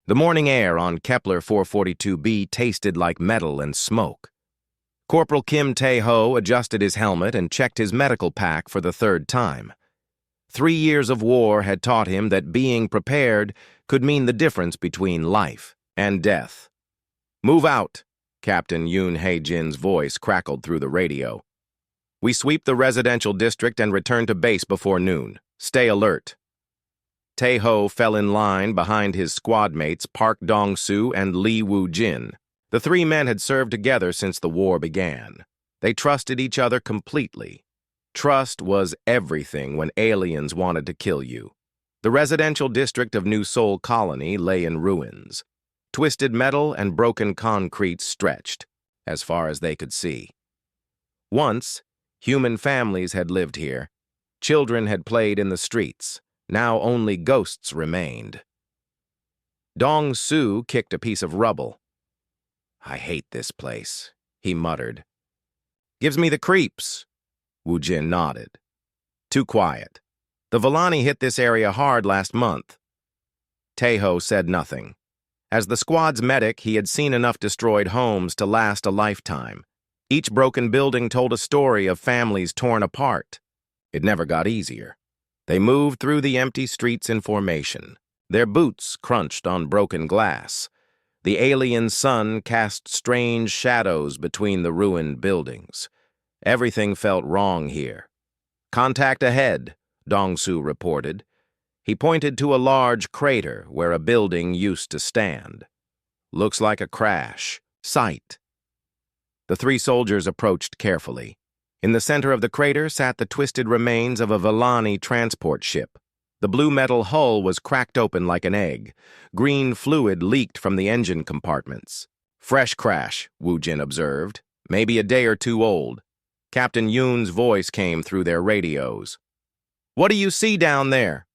The morning air on Kepler 442b tasted like metal and smoke. Corporal Kim Tae-ho adjusted his helmet and checked his medical pack for the third time. 3 years of war had taught him that being prepared could mean the difference between life and death. "Move out," Captain Yoon Hae-jin's voice crackled through the radio. "We sweep the residential district and return to base before noon. Stay alert." Tae-ho fell in line behind his squad mates Park Dong-soo and Lee Woo-jin. The three men had served together since the war began. They trusted each other completely. Trust was everything when aliens wanted to kill you. The residential district of New Seoul Colony lay in ruins. Twisted metal and broken concrete stretched, as far as they could see. Once, human families had lived here. Children had played in the streets. Now only ghosts remained. Dong-soo kicked a piece of rubble. "I hate this place," he muttered. "Gives me the creeps." Woo-jin nodded. "Too quiet. The Villani hit this area hard last month." Tae-ho said nothing. As the squad's medic, he had seen enough destroyed homes to last a lifetime. Each broken building told a story of families torn apart. It never got easier. They moved through the empty streets in formation. Their boots crunched on broken glass. The alien sun cast strange shadows between the ruined buildings. Everything felt wrong here. "Contact ahead," Dong-soo reported. He pointed to a large crater where a building used to stand. "Looks like a crash. Sight." The three soldiers approached carefully. In the center of the crater sat the twisted remains of a Villani transport ship. The blue metal hull was cracked open like an egg. Green fluid leaked from the engine compartments. "Fresh crash," Woo-jin observed. "Maybe a day or two old." Captain Yoon's voice came through their radios. "What do you see down there?"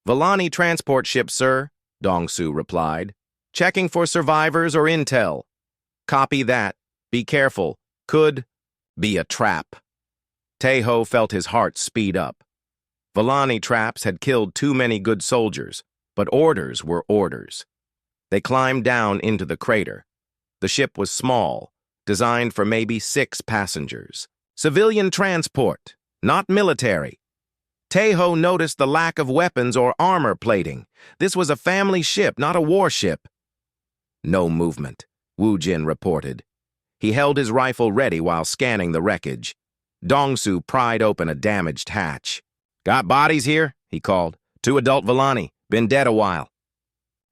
"Villani transport ship, sir," Dong-soo replied. "Checking for survivors or intel." "Copy that. Be careful. Could be a trap." Tae-ho felt his heart speed up. Villani traps had killed too many good soldiers, but orders were orders. They climbed down into the crater. The ship was small, designed for maybe 6 passengers. Civilian transport, not military. Tae-ho noticed the lack of weapons or armor plating. This was a family ship, not a warship. "No movement," Woo-jin reported. He held his rifle ready while scanning the wreckage. Dong-soo pried open a damaged hatch. "Got bodies here?" he called. 2 adult Villani, been dead a while."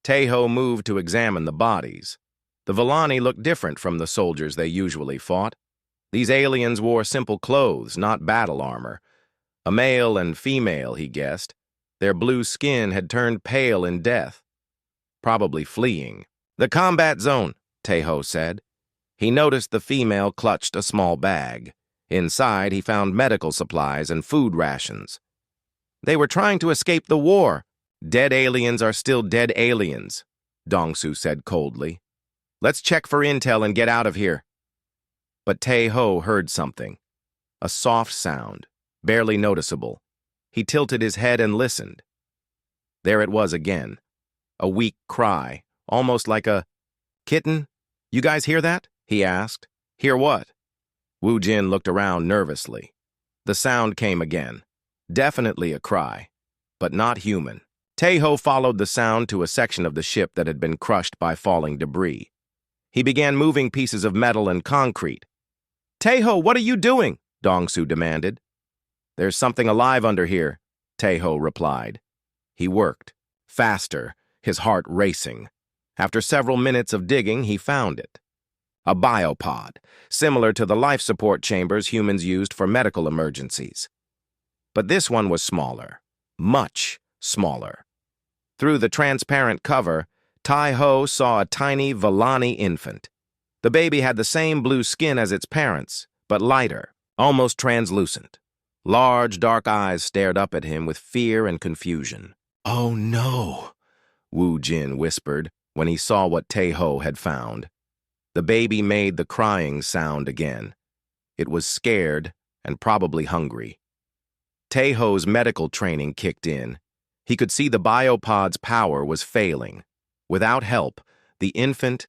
Tae-ho moved to examine the bodies. The Villani looked different from the soldiers they usually fought. These aliens wore simple clothes, not battle armor. A male and female, he guessed. Their blue skin had turned pale in death. Probably fleeing. "The combat zone," Tae-ho said. He noticed the female clutched a small bag. Inside, he found medical supplies and food rations. "They were trying to escape the war." "Dead aliens are still dead aliens," Dong-soo said coldly. "Let's check for intel and get out of here." But Tae-ho heard something. A soft sound, barely noticeable. He tilted his head and listened. There it was again. A weak cry, almost like a kitten. "You guys hear that?" he asked. "Hear what?" Woo-jin looked around nervously. The sound came again. Definitely a cry, but not human. Tae-ho followed the sound to a section of the ship that had been crushed by falling debris. He began moving pieces of metal and concrete. "Tae-ho, what are you doing?" Dong-soo demanded. "There's something alive under here," Tae-ho replied. He worked, faster, his heart racing. After several minutes of digging, he found it. A biopod, similar to the life support chambers humans used for medical emergencies. But this one was smaller, much smaller. Through the transparent cover, Tae-ho saw a tiny Villani infant. The baby had the same blue skin as its parents, but lighter, almost translucent. Large, dark eyes stared up at him with fear and confusion. "Oh no," Woo-jin whispered when he saw what Tae-ho had found. The baby made the crying sound again. It was scared and probably hungry. Tae-ho's medical training kicked in. He could see the biopod's power was failing. Without help, the infant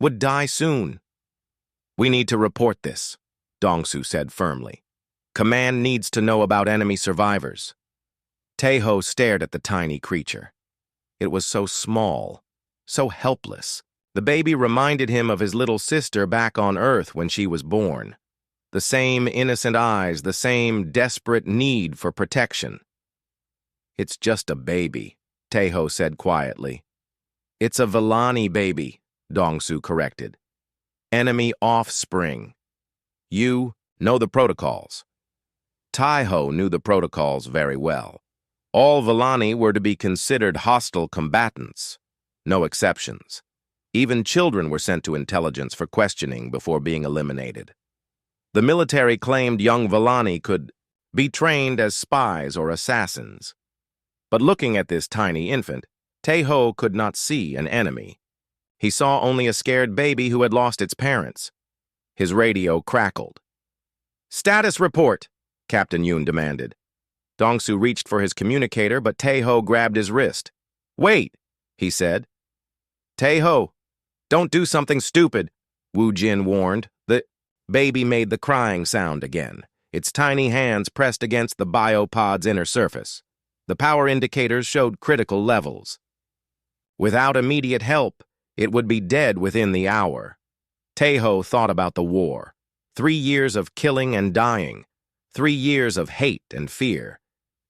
would die soon. "We need to report this," Dongsu said firmly. "Command needs to know about enemy survivors." Taeho stared at the tiny creature. It was so small, so helpless. The baby reminded him of his little sister back on Earth when she was born. The same innocent eyes, the same desperate need for protection. "It's just a baby," Taeho said quietly. "It's a Villani baby," Dongsu corrected. "Enemy offspring. You know the protocols." Taeho knew the protocols very well. All Villani were to be considered hostile combatants. No exceptions. Even children were sent to intelligence for questioning before being eliminated. The military claimed young Villani could be trained as spies or assassins. But looking at this tiny infant, Taeho could not see an enemy. He saw only a scared baby who had lost its parents. His radio crackled. "Status report," Captain Yoon demanded. Dongsu reached for his communicator, but Taeho grabbed his wrist. "Wait," he said. "Taeho, don't do something stupid," Wu Jin warned. The baby made the crying sound again, its tiny hands pressed against the biopod's inner surface. The power indicators showed critical levels. Without immediate help, it would be dead within the hour. Taeho thought about the war. 3 years of killing and dying. 3 years of hate and fear.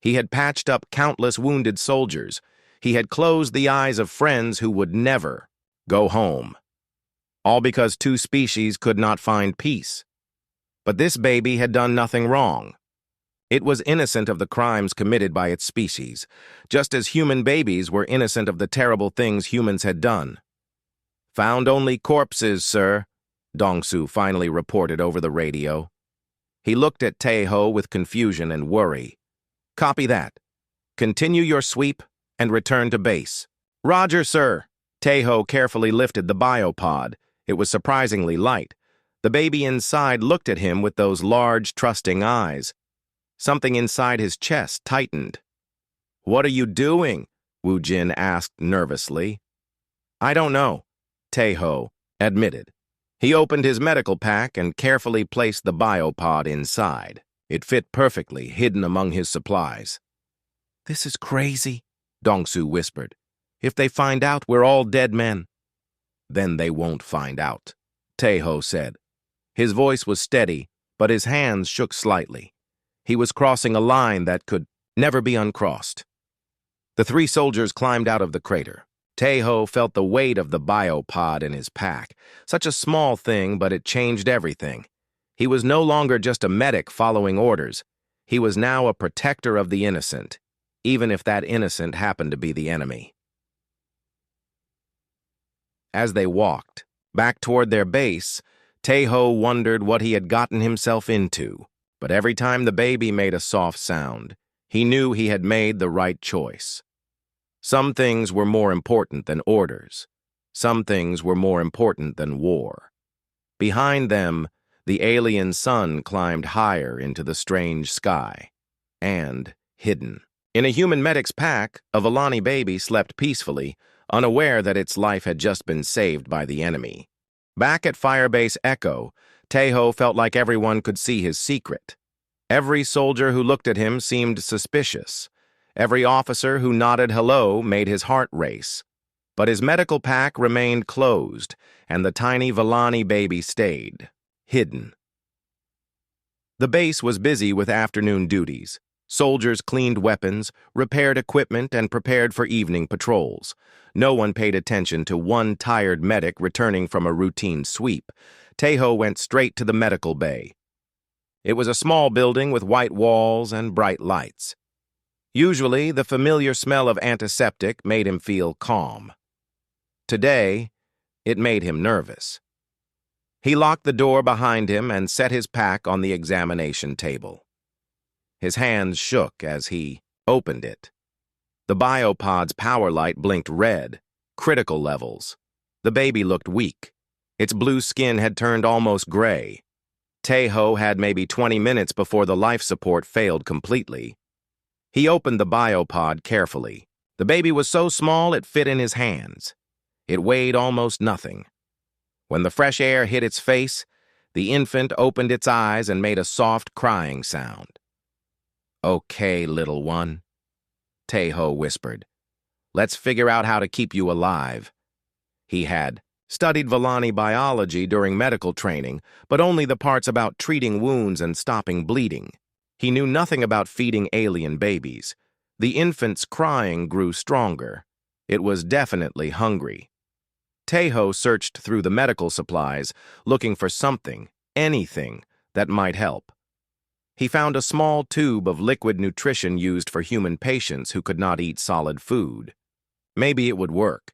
He had patched up countless wounded soldiers. He had closed the eyes of friends who would never go home. All because 2 species could not find peace. But this baby had done nothing wrong. It was innocent of the crimes committed by its species, just as human babies were innocent of the terrible things humans had done. "Found only corpses, sir," Dongsu finally reported over the radio. He looked at Taeho with confusion and worry. "Copy that. Continue your sweep and return to base." "Roger, sir." Taeho carefully lifted the biopod. It was surprisingly light. The baby inside looked at him with those large, trusting eyes. Something inside his chest tightened. "What are you doing?" Wu Jin asked nervously. "I don't know," Taeho admitted. He opened his medical pack and carefully placed the biopod inside. It fit perfectly, hidden among his supplies. "This is crazy," Dongsu whispered. "If they find out, we're all dead men." "Then they won't find out," Taeho said. His voice was steady, but his hands shook slightly. He was crossing a line that could never be uncrossed. The 3 soldiers climbed out of the crater. Taeho felt the weight of the biopod in his pack. Such a small thing, but it changed everything. He was no longer just a medic following orders. He was now a protector of the innocent, even if that innocent happened to be the enemy. As they walked back toward their base, Taeho wondered what he had gotten himself into. But every time the baby made a soft sound, he knew he had made the right choice. Some things were more important than orders. Some things were more important than war. Behind them, the alien sun climbed higher into the strange sky. And, hidden. In a human medic's pack, a Villani baby slept peacefully, unaware that its life had just been saved by the enemy. Back at Firebase Echo, Taeho felt like everyone could see his secret. Every soldier who looked at him seemed suspicious. Every officer who nodded hello made his heart race. But his medical pack remained closed, and the tiny Villani baby stayed, hidden. The base was busy with afternoon duties. Soldiers cleaned weapons, repaired equipment, and prepared for evening patrols. No one paid attention to one tired medic returning from a routine sweep. Taeho went straight to the medical bay. It was a small building with white walls and bright lights. Usually, the familiar smell of antiseptic made him feel calm. Today, it made him nervous. He locked the door behind him and set his pack on the examination table. His hands shook as he opened it. The biopod's power light blinked red, critical levels. The baby looked weak. Its blue skin had turned almost gray. Taeho had maybe 20 minutes before the life support failed completely. He opened the biopod carefully. The baby was so small it fit in his hands. It weighed almost nothing. When the fresh air hit its face, the infant opened its eyes and made a soft crying sound. "Okay, little one," Tae-ho whispered. "Let's figure out how to keep you alive." He had studied Vellani biology during medical training, but only the parts about treating wounds and stopping bleeding. He knew nothing about feeding alien babies. The infant's crying grew stronger. It was definitely hungry. Tae-ho searched through the medical supplies, looking for something, anything, that might help. He found a small tube of liquid nutrition used for human patients who could not eat solid food. Maybe it would work.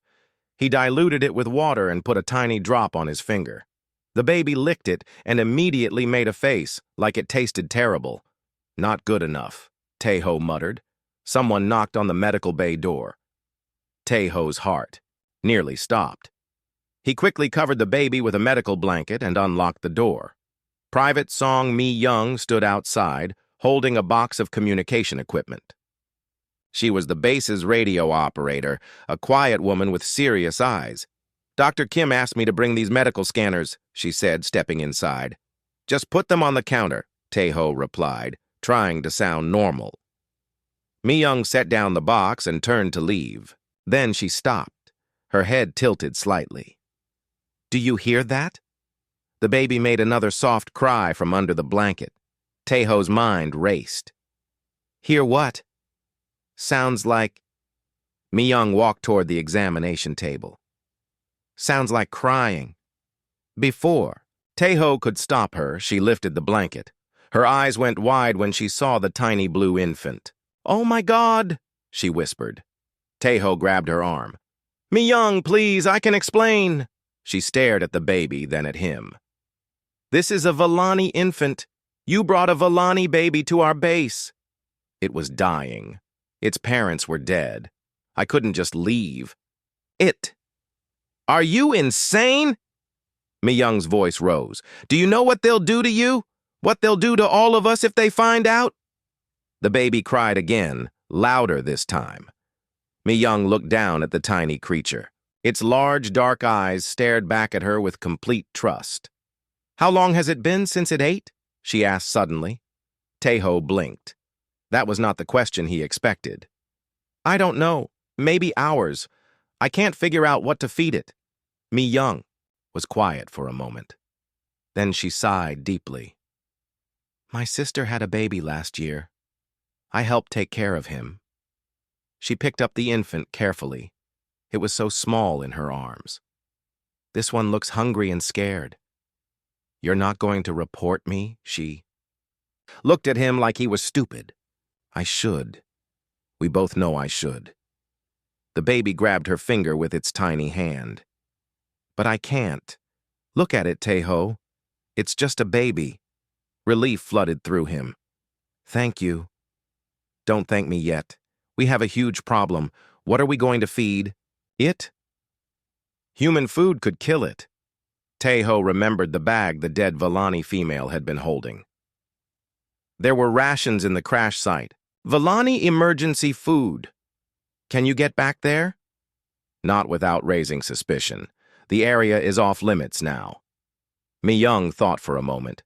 He diluted it with water and put a tiny drop on his finger. The baby licked it and immediately made a face, like it tasted terrible. "Not good enough," Tae-ho muttered. Someone knocked on the medical bay door. Tae-ho's heart nearly stopped. He quickly covered the baby with a medical blanket and unlocked the door. Private Song Mi-young stood outside, holding a box of communication equipment. She was the base's radio operator, a quiet woman with serious eyes. "Dr. Kim asked me to bring these medical scanners," she said, stepping inside. "Just put them on the counter," Tae-ho replied, trying to sound normal. Mi-young set down the box and turned to leave. Then she stopped, her head tilted slightly. "Do you hear that?" The baby made another soft cry from under the blanket. Tae-ho's mind raced. "Hear what?" "Sounds like..." Mi-young walked toward the examination table. "Sounds like crying." Before Tae-ho could stop her, she lifted the blanket. Her eyes went wide when she saw the tiny blue infant. "Oh my God," she whispered. Tae-ho grabbed her arm. "Mi-young, please, I can explain." She stared at the baby, then at him. "This is a Vellani infant. You brought a Vellani baby to our base." It was dying. Its parents were dead. I couldn't just leave. "Are you insane?" Mi-young's voice rose. "Do you know what they'll do to you? What they'll do to all of us if they find out?" The baby cried again, louder this time. Mi-young looked down at the tiny creature. Its large, dark eyes stared back at her with complete trust. "How long has it been since it ate?" she asked suddenly. Tae-ho blinked. That was not the question he expected. "I don't know. Maybe hours. I can't figure out what to feed it." Mi-young was quiet for a moment. Then she sighed deeply. "My sister had a baby last year. I helped take care of him." She picked up the infant carefully. It was so small in her arms. "This one looks hungry and scared." "You're not going to report me?" She looked at him like he was stupid. "I should. We both know I should." The baby grabbed her finger with its tiny hand. "But I can't. Look at it, Tae-ho. It's just a baby." Relief flooded through him. "Thank you." "Don't thank me yet. We have a huge problem. What are we going to feed it?" "Human food could kill it." Tae-ho remembered the bag the dead Vellani female had been holding. "There were rations in the crash site. Vellani emergency food. Can you get back there?" "Not without raising suspicion. The area is off limits now." Mi-young thought for a moment.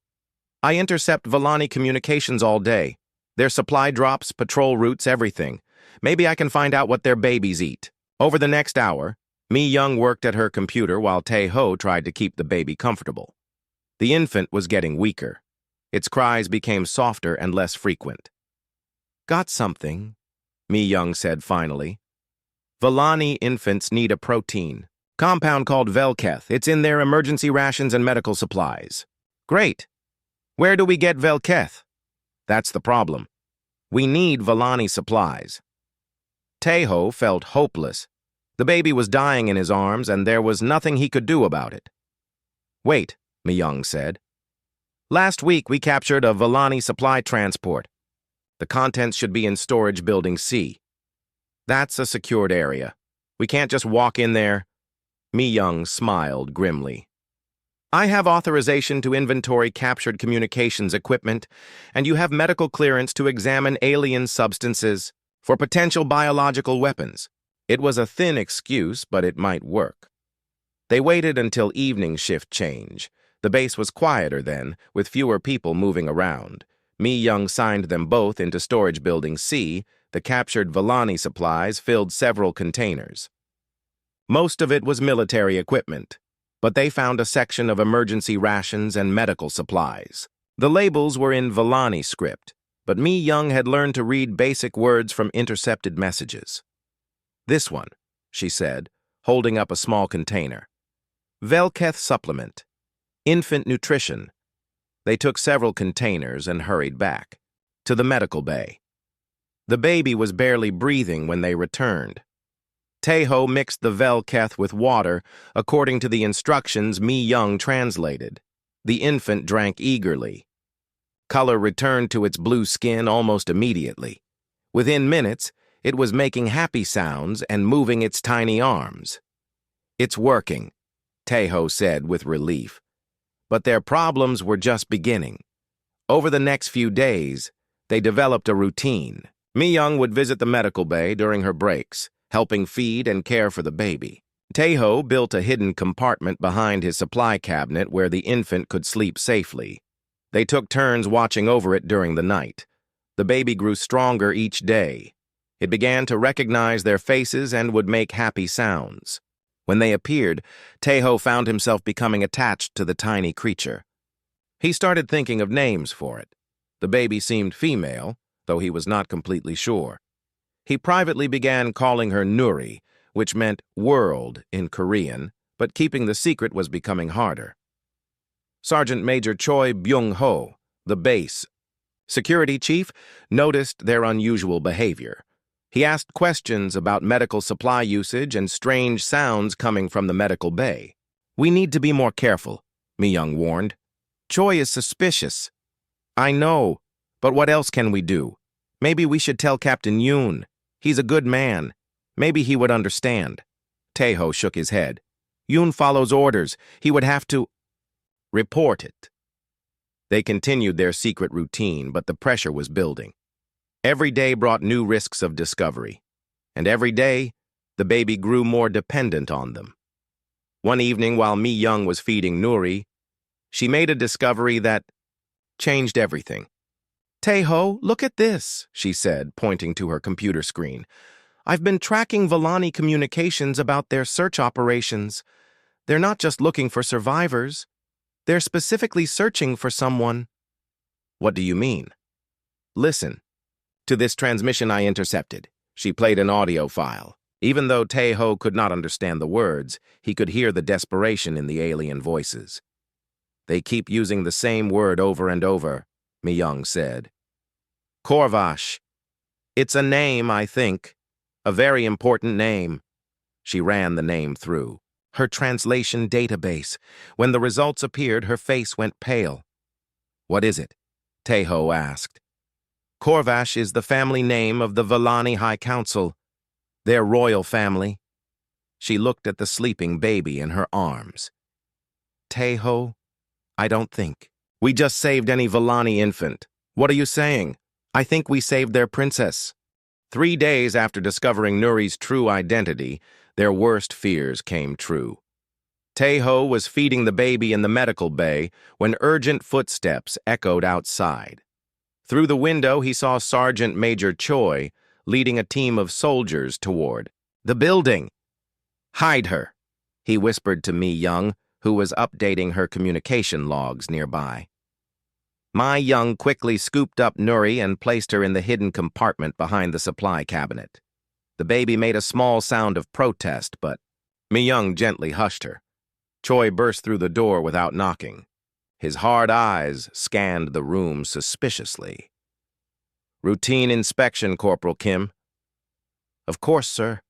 "I intercept Vellani communications all day. Their supply drops, patrol routes, everything. Maybe I can find out what their babies eat." Over the next hour, Mi-young worked at her computer while Tae-ho tried to keep the baby comfortable. The infant was getting weaker. Its cries became softer and less frequent. "Got something," Mi-young said finally. "Vellani infants need a protein compound called Velketh. It's in their emergency rations and medical supplies." "Great. Where do we get Velketh?" "That's the problem. We need Vellani supplies." Tae-ho felt hopeless. The baby was dying in his arms, and there was nothing he could do about it. "Wait," Mi-young said. "Last week we captured a Vellani supply transport. The contents should be in storage building C. That's a secured area. We can't just walk in there." Mi-young smiled grimly. "I have authorization to inventory captured communications equipment, and you have medical clearance to examine alien substances for potential biological weapons." It was a thin excuse, but it might work. They waited until evening shift change. The base was quieter then, with fewer people moving around. Mi-young signed them both into Storage Building C. The captured Vallani supplies filled several containers. Most of it was military equipment, but they found a section of emergency rations and medical supplies. The labels were in Vallani script, but Mi-young had learned to read basic words from intercepted messages. "This one," she said, holding up a small container. "Velketh supplement. Infant nutrition." They took several containers and hurried back to the medical bay. The baby was barely breathing when they returned. Taeho mixed the Velketh with water according to the instructions Mi-young translated. The infant drank eagerly. Color returned to its blue skin almost immediately. Within minutes, it was making happy sounds and moving its tiny arms. "It's working," Taeho said with relief. But their problems were just beginning. Over the next few days, they developed a routine. Mi-young would visit the medical bay during her breaks, helping feed and care for the baby. Taeho built a hidden compartment behind his supply cabinet where the infant could sleep safely. They took turns watching over it during the night. The baby grew stronger each day. It began to recognize their faces and would make happy sounds. When they appeared, Taeho found himself becoming attached to the tiny creature. He started thinking of names for it. The baby seemed female, though he was not completely sure. He privately began calling her Nuri, which meant world in Korean, but keeping the secret was becoming harder. Sergeant Major Choi Byung-ho, the base security chief, noticed their unusual behavior. He asked questions about medical supply usage and strange sounds coming from the medical bay. "We need to be more careful," Mi-young warned. "Choi is suspicious." "I know, but what else can we do? Maybe we should tell Captain Yoon. He's a good man. Maybe he would understand." Taeho shook his head. "Yoon follows orders. He would have to report it." They continued their secret routine, but the pressure was building. Every day brought new risks of discovery, and every day, the baby grew more dependent on them. One evening, while Mi-young was feeding Nuri, she made a discovery that changed everything. "Taeho, look at this," she said, pointing to her computer screen. "I've been tracking Vallani communications about their search operations. They're not just looking for survivors. They're specifically searching for someone." "What do you mean?" "Listen to this transmission I intercepted." She played an audio file. Even though Taeho could not understand the words, he could hear the desperation in the alien voices. "They keep using the same word over and over," Mi-young said. "Korvash. It's a name, I think. A very important name." She ran the name through her translation database. When the results appeared, her face went pale. "What is it?" Taeho asked. "Korvash is the family name of the Vallani High Council. Their royal family." She looked at the sleeping baby in her arms. "Taeho, I don't think we just saved any Vallani infant. What are you saying? I think we saved their princess." 3 days after discovering Nuri's true identity, their worst fears came true. Taeho was feeding the baby in the medical bay when urgent footsteps echoed outside. Through the window, he saw Sergeant Major Choi leading a team of soldiers toward the building. "Hide her," he whispered to Mi-young, who was updating her communication logs nearby. Mi-young quickly scooped up Nuri and placed her in the hidden compartment behind the supply cabinet. The baby made a small sound of protest, but Mi-young gently hushed her. Choi burst through the door without knocking. His hard eyes scanned the room suspiciously. "Routine inspection, Corporal Kim." "Of course, sir."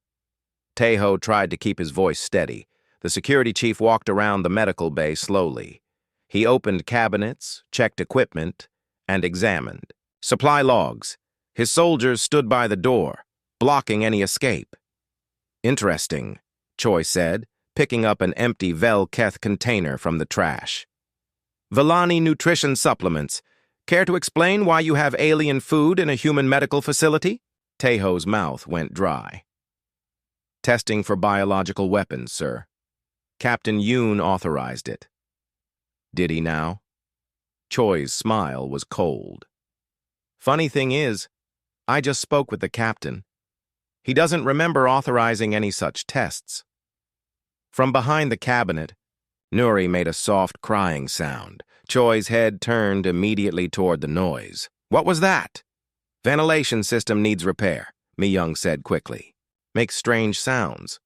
Taeho tried to keep his voice steady. The security chief walked around the medical bay slowly. He opened cabinets, checked equipment, and examined supply logs. His soldiers stood by the door, blocking any escape. "Interesting," Choi said, picking up an empty Velketh container from the trash. "Vallani nutrition supplements. Care to explain why you have alien food in a human medical facility?" Taeho's mouth went dry. "Testing for biological weapons, sir." Captain Yoon authorized it. Did he now? Choi's smile was cold. Funny thing is, I just spoke with the captain. He doesn't remember authorizing any such tests. From behind the cabinet, Nuri made a soft crying sound. Choi's head turned immediately toward the noise. What was that? Ventilation system needs repair, Mi-young said quickly. Makes strange sounds.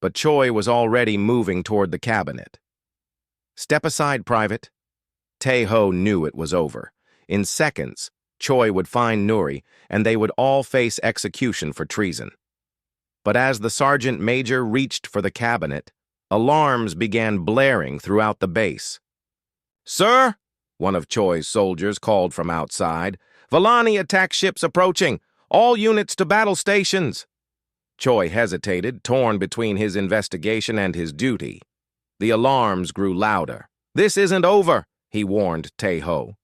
But Choi was already moving toward the cabinet. Step aside, Private. Tae-ho knew it was over. In seconds, Choi would find Nuri, and they would all face execution for treason. But as the sergeant major reached for the cabinet, alarms began blaring throughout the base. "Sir," one of Choi's soldiers called from outside, "Villani attack ships approaching. All units to battle stations." Choi hesitated, torn between his investigation and his duty. The alarms grew louder. "This isn't over," he warned Tae-ho.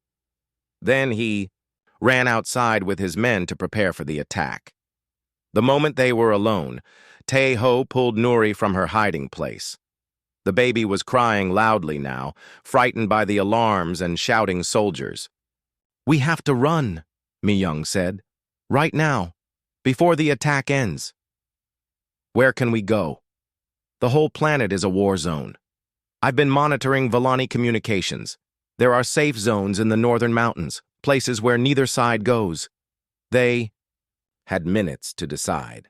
Then he ran outside with his men to prepare for the attack. The moment they were alone, Tae-ho pulled Nuri from her hiding place. The baby was crying loudly now, frightened by the alarms and shouting soldiers. "We have to run," Mi-young said. "Right now, before the attack ends." "Where can we go?" "The whole planet is a war zone. I've been monitoring Villani communications. There are safe zones in the northern mountains, places where neither side goes." They had minutes to decide.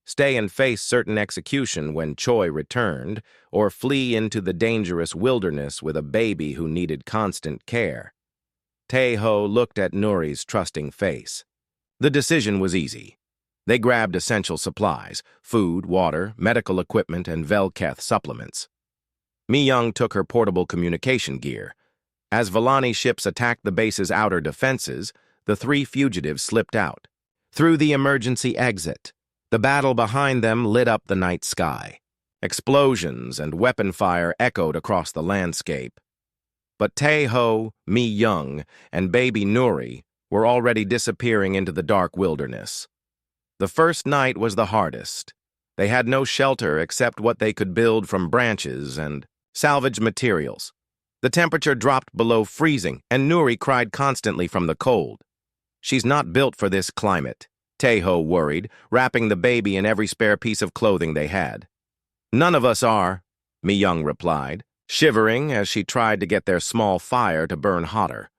Stay and face certain execution when Choi returned, or flee into the dangerous wilderness with a baby who needed constant care. Tae-ho looked at Nuri's trusting face. The decision was easy. They grabbed essential supplies, food, water, medical equipment, and Velketh supplements. Mi-young took her portable communication gear. As Villani ships attacked the base's outer defenses, the three fugitives slipped out. Through the emergency exit, the battle behind them lit up the night sky. Explosions and weapon fire echoed across the landscape. But Tae-ho, Mi-young, and baby Nuri were already disappearing into the dark wilderness. The first night was the hardest. They had no shelter except what they could build from branches and salvage materials. The temperature dropped below freezing, and Nuri cried constantly from the cold. "She's not built for this climate," Tae-ho worried, wrapping the baby in every spare piece of clothing they had. "None of us are," Mi-young replied, shivering as she tried to get their small fire to burn hotter.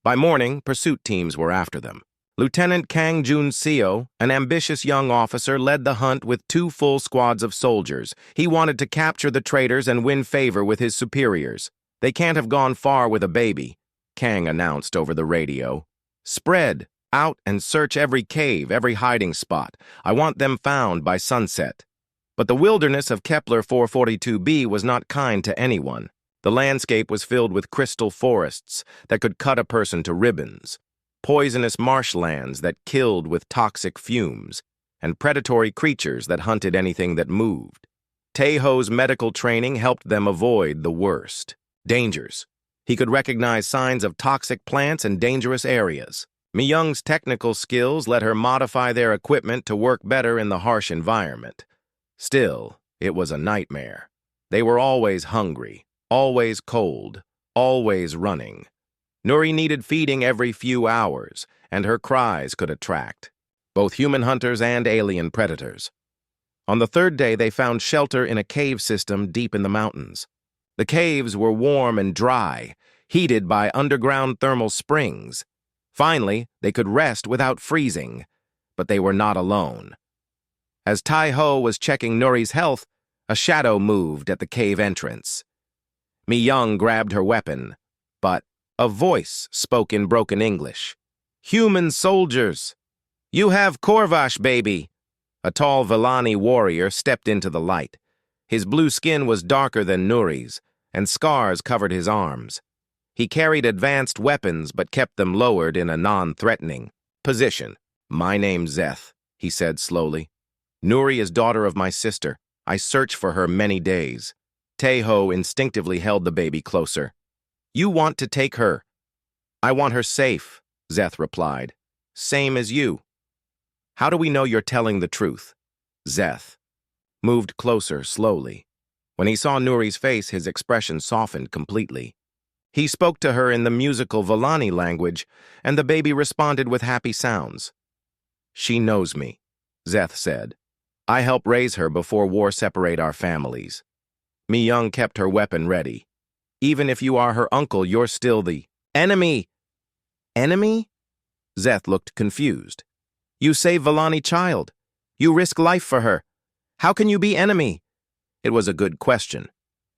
By morning, pursuit teams were after them. Lieutenant Kang Jun-seo, an ambitious young officer, led the hunt with 2 full squads of soldiers. He wanted to capture the traitors and win favor with his superiors. "They can't have gone far with a baby," Kang announced over the radio. "Spread out and search every cave, every hiding spot. I want them found by sunset." But the wilderness of Kepler 442b was not kind to anyone. The landscape was filled with crystal forests that could cut a person to ribbons, poisonous marshlands that killed with toxic fumes, and predatory creatures that hunted anything that moved. Tae-ho's medical training helped them avoid the worst dangers. He could recognize signs of toxic plants and dangerous areas. Mi-young's technical skills let her modify their equipment to work better in the harsh environment. Still, it was a nightmare. They were always hungry, always cold, always running. Nuri needed feeding every few hours, and her cries could attract both human hunters and alien predators. On the 3rd day, they found shelter in a cave system deep in the mountains. The caves were warm and dry, heated by underground thermal springs. Finally, they could rest without freezing, but they were not alone. As Tae-ho was checking Nuri's health, a shadow moved at the cave entrance. Mi-young grabbed her weapon, but a voice spoke in broken English. "Human soldiers! You have Korvash, baby!" A tall Villani warrior stepped into the light. His blue skin was darker than Nuri's, and scars covered his arms. He carried advanced weapons but kept them lowered in a non-threatening position. "My name's Zeth," he said slowly. "Nuri is daughter of my sister. I searched for her many days." Tae-ho instinctively held the baby closer. "You want to take her." "I want her safe," Zeth replied. "Same as you." "How do we know you're telling the truth?" Zeth moved closer slowly. When he saw Nuri's face, his expression softened completely. He spoke to her in the musical Volani language, and the baby responded with happy sounds. "She knows me," Zeth said. "I helped raise her before war separate our families. Mi Young kept her weapon ready. Even if you are her uncle, you're still the enemy." "Enemy?" Zeth looked confused. "You save Volani child. You risk life for her. How can you be enemy?" It was a good question.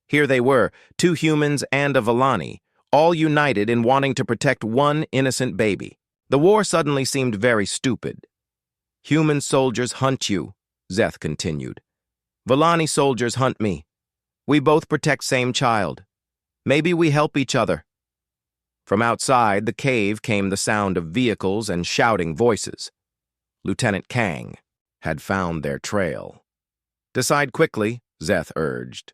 Here they were, two humans and a Volani, all united in wanting to protect one innocent baby. The war suddenly seemed very stupid. "Human soldiers hunt you," Zeth continued. "Volani soldiers hunt me. We both protect same child. Maybe we help each other." From outside the cave came the sound of vehicles and shouting voices. Lieutenant Kang had found their trail. "Decide quickly," Zeth urged.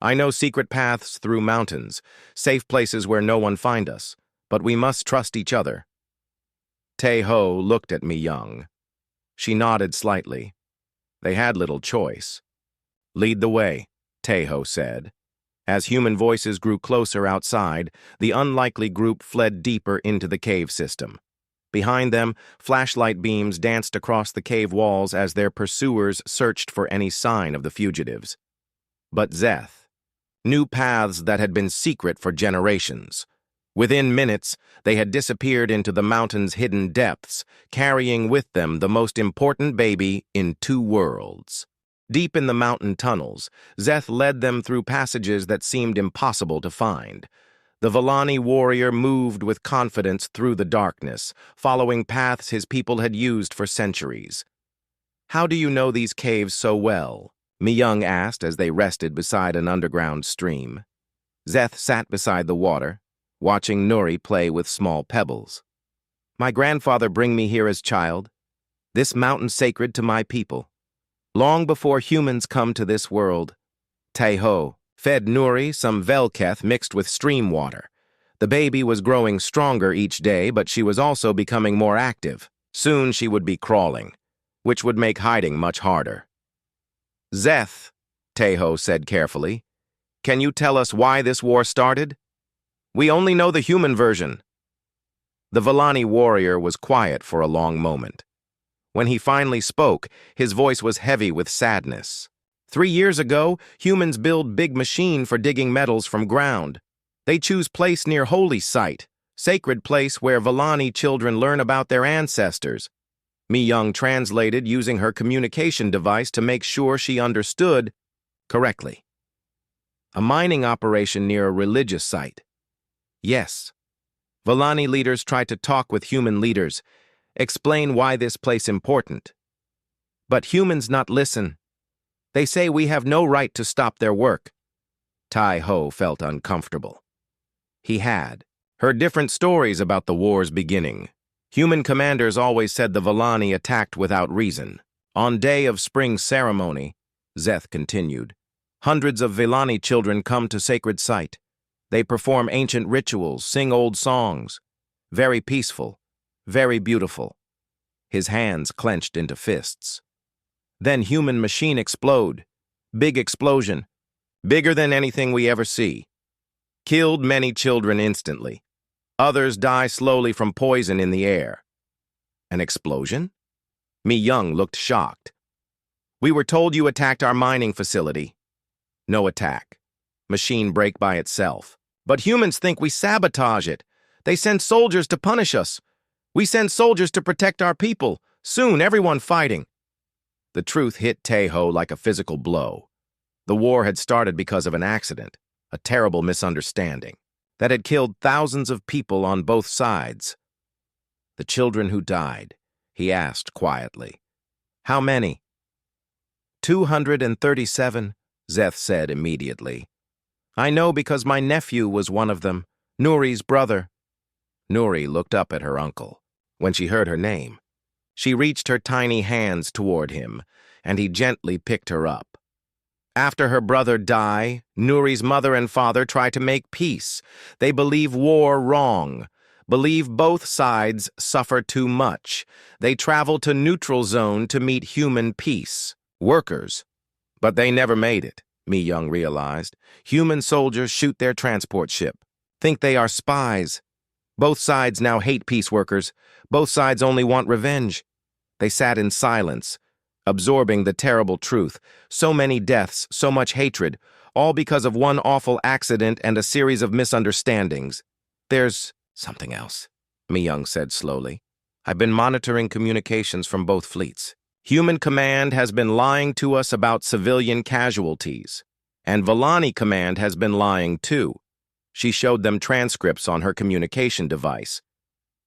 "I know secret paths through mountains, safe places where no one find us, but we must trust each other." Tae-ho looked at Mi Young. She nodded slightly. They had little choice. "Lead the way," Tae-ho said. As human voices grew closer outside, the unlikely group fled deeper into the cave system. Behind them, flashlight beams danced across the cave walls as their pursuers searched for any sign of the fugitives. But Zeth knew paths that had been secret for generations. Within minutes, they had disappeared into the mountain's hidden depths, carrying with them the most important baby in two worlds. Deep in the mountain tunnels, Zeth led them through passages that seemed impossible to find. The Volani warrior moved with confidence through the darkness, following paths his people had used for centuries. "How do you know these caves so well?" Mi Young asked as they rested beside an underground stream. Zeth sat beside the water, watching Nuri play with small pebbles. "My grandfather bring me here as child. This mountain sacred to my people. Long before humans come to this world, Tae-ho fed Nuri some Velketh mixed with stream water. The baby was growing stronger each day, but she was also becoming more active. Soon she would be crawling, which would make hiding much harder." "Zeth," Tae-ho said carefully, "can you tell us why this war started? We only know the human version." The Volani warrior was quiet for a long moment. When he finally spoke, his voice was heavy with sadness. 3 years ago, humans build big machine for digging metals from ground. They choose place near holy site, sacred place where Volani children learn about their ancestors. Mi Young translated using her communication device to make sure she understood correctly. "A mining operation near a religious site." "Yes. Volani leaders try to talk with human leaders, explain why this place important. But humans not listen. They say we have no right to stop their work." Tae-ho felt uncomfortable. He had heard different stories about the war's beginning. Human commanders always said the Volani attacked without reason. "On day of spring ceremony," Zeth continued, "hundreds of Volani children come to sacred site. They perform ancient rituals, sing old songs. Very peaceful. Very beautiful." His hands clenched into fists. "Then human machine explode. Big explosion. Bigger than anything we ever see. Killed many children instantly. Others die slowly from poison in the air." "An explosion?" Mi Young looked shocked. "We were told you attacked our mining facility." "No attack. Machine break by itself. But humans think we sabotage it. They send soldiers to punish us. We send soldiers to protect our people. Soon, everyone fighting." The truth hit Tae-ho like a physical blow. The war had started because of an accident, a terrible misunderstanding, that had killed thousands of people on both sides. "The children who died," he asked quietly. "How many?" 237, Zeth said immediately. "I know because my nephew was one of them, Nuri's brother." Nuri looked up at her uncle. When she heard her name, she reached her tiny hands toward him, and he gently picked her up. After her brother died, Nuri's mother and father try to make peace. They believe war wrong, believe both sides suffer too much. They travel to neutral zone to meet human peace, workers, but they never made it. Mi Young realized. Human soldiers shoot their transport ship. Think they are spies. Both sides now hate peace workers. Both sides only want revenge. They sat in silence, absorbing the terrible truth. So many deaths, so much hatred, all because of one awful accident and a series of misunderstandings. There's something else, Mi Young said slowly. I've been monitoring communications from both fleets. Human Command has been lying to us about civilian casualties, and Volani Command has been lying too. She showed them transcripts on her communication device.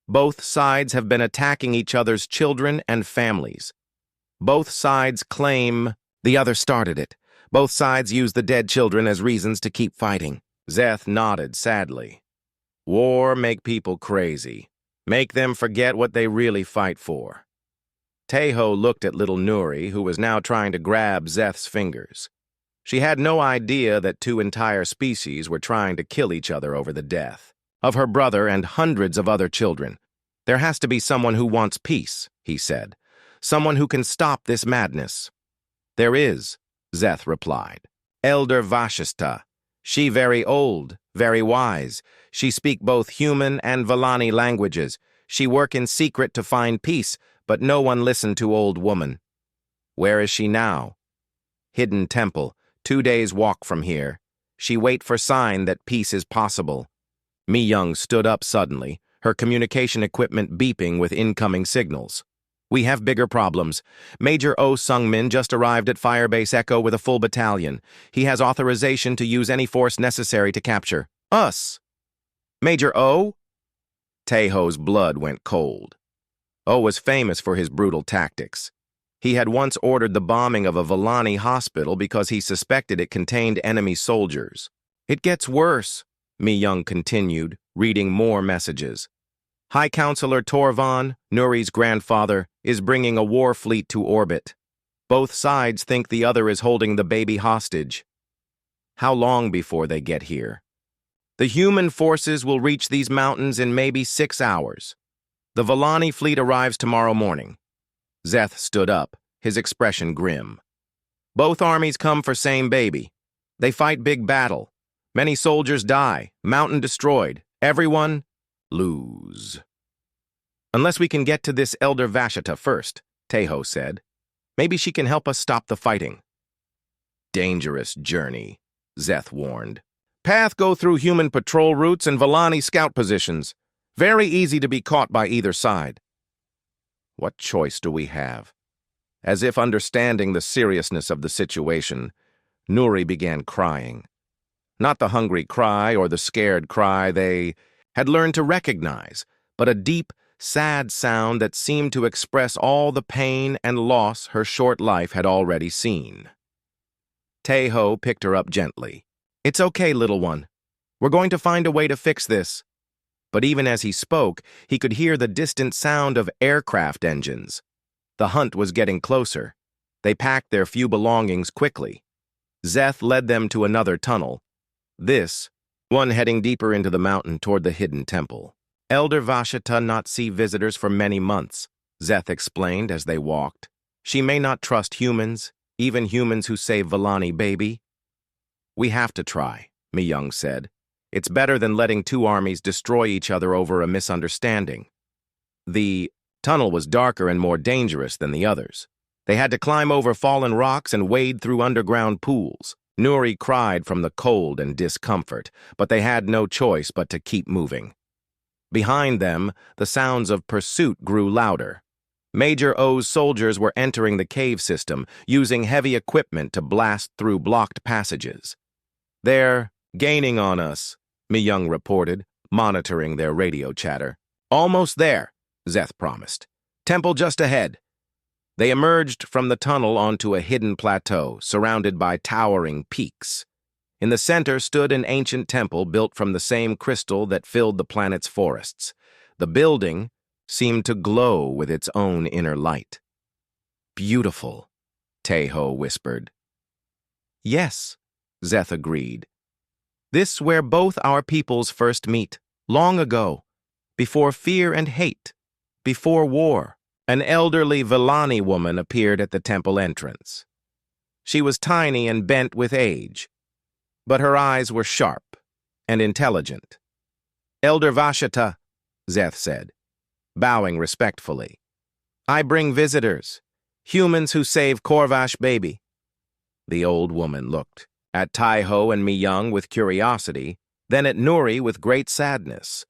Both sides have been attacking each other's children and families. Both sides claim the other started it. Both sides use the dead children as reasons to keep fighting. Zeth nodded sadly. War make people crazy. Make them forget what they really fight for. Teho looked at little Nuri, who was now trying to grab Zeth's fingers. She had no idea that two entire species were trying to kill each other over the death of her brother and hundreds of other children. There has to be someone who wants peace, he said. Someone who can stop this madness. There is, Zeth replied. Elder Vashista. She very old, very wise. She speak both human and Volani languages. She work in secret to find peace, but no one listened to old woman. Where is she now? Hidden temple, 2 days' walk from here. She wait for sign that peace is possible. Mi Young stood up suddenly, her communication equipment beeping with incoming signals. We have bigger problems. Major Oh Sung-min just arrived at Firebase Echo with a full battalion. He has authorization to use any force necessary to capture us. Major Oh? Teho's blood went cold. Oh was famous for his brutal tactics. He had once ordered the bombing of a Volani hospital because he suspected it contained enemy soldiers. It gets worse, Mi Young continued, reading more messages. High Counselor Torvan, Nuri's grandfather, is bringing a war fleet to orbit. Both sides think the other is holding the baby hostage. How long before they get here? The human forces will reach these mountains in maybe 6 hours. The Volani fleet arrives tomorrow morning. Zeth stood up, his expression grim. Both armies come for same baby. They fight big battle. Many soldiers die, mountain destroyed. Everyone lose. Unless we can get to this Elder Vashita first, Teho said. Maybe she can help us stop the fighting. Dangerous journey, Zeth warned. Path go through human patrol routes and Volani scout positions. Very easy to be caught by either side. What choice do we have? As if understanding the seriousness of the situation, Nuri began crying. Not the hungry cry or the scared cry they had learned to recognize, but a deep, sad sound that seemed to express all the pain and loss her short life had already seen. Teho picked her up gently. It's okay, little one. We're going to find a way to fix this. But even as he spoke, he could hear the distant sound of aircraft engines. The hunt was getting closer. They packed their few belongings quickly. Zeth led them to another tunnel. This, one heading deeper into the mountain toward the hidden temple. Elder Vashita not see visitors for many months, Zeth explained as they walked. She may not trust humans, even humans who save Volani baby. We have to try, Mi Young said. It's better than letting two armies destroy each other over a misunderstanding. The tunnel was darker and more dangerous than the others. They had to climb over fallen rocks and wade through underground pools. Nuri cried from the cold and discomfort, but they had no choice but to keep moving. Behind them, the sounds of pursuit grew louder. Major O's soldiers were entering the cave system, using heavy equipment to blast through blocked passages. They're gaining on us, Mi Young reported, monitoring their radio chatter. Almost there, Zeth promised. Temple just ahead. They emerged from the tunnel onto a hidden plateau, surrounded by towering peaks. In the center stood an ancient temple built from the same crystal that filled the planet's forests. The building seemed to glow with its own inner light. Beautiful, Teho whispered. Yes, Zeth agreed. This where both our peoples first meet, long ago, before fear and hate, before war. An elderly Volani woman appeared at the temple entrance. She was tiny and bent with age, but her eyes were sharp and intelligent. "Elder Vashta," Szeth said, bowing respectfully. "I bring visitors, humans who save Corvash baby." The old woman looked at Tai-Ho and Mi-young with curiosity, then at Nuri with great sadness.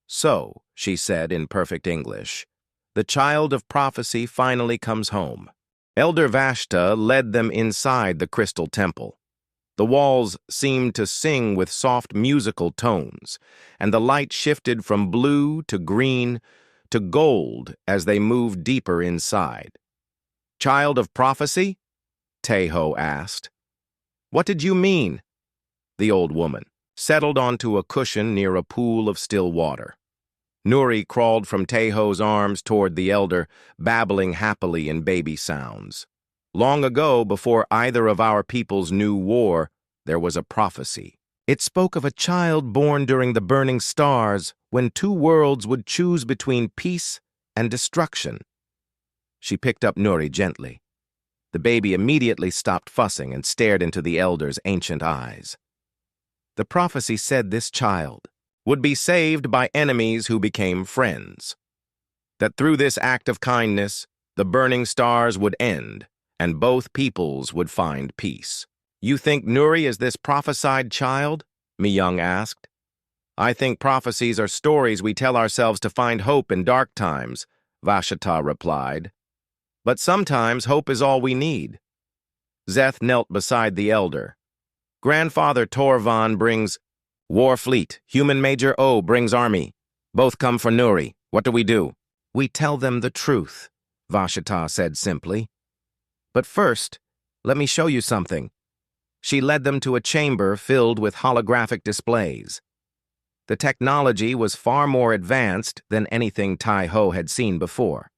"So," she said in perfect English, "the child of prophecy finally comes home." Elder Vashta led them inside the crystal temple. The walls seemed to sing with soft musical tones, and the light shifted from blue to green to gold as they moved deeper inside. "Child of prophecy?" Tai-Ho asked. "What did you mean?" The old woman settled onto a cushion near a pool of still water. Nuri crawled from Tai-Ho's arms toward the elder, babbling happily in baby sounds. "Long ago, before either of our peoples knew war, there was a prophecy. It spoke of a child born during the burning stars, when two worlds would choose between peace and destruction." She picked up Nuri gently. The baby immediately stopped fussing and stared into the elder's ancient eyes. "The prophecy said this child would be saved by enemies who became friends. That through this act of kindness, the burning stars would end, and both peoples would find peace." "You think Nuri is this prophesied child?" Mi-young asked. "I think prophecies are stories we tell ourselves to find hope in dark times," Vashta replied. "But sometimes hope is all we need." Szeth knelt beside the elder. "Grandfather Torvan brings war fleet. Human Major O brings army. Both come for Nuri. What do we do?" "We tell them the truth," Vashta said simply. "But first, let me show you something." She led them to a chamber filled with holographic displays. The technology was far more advanced than anything Tai-Ho had seen before.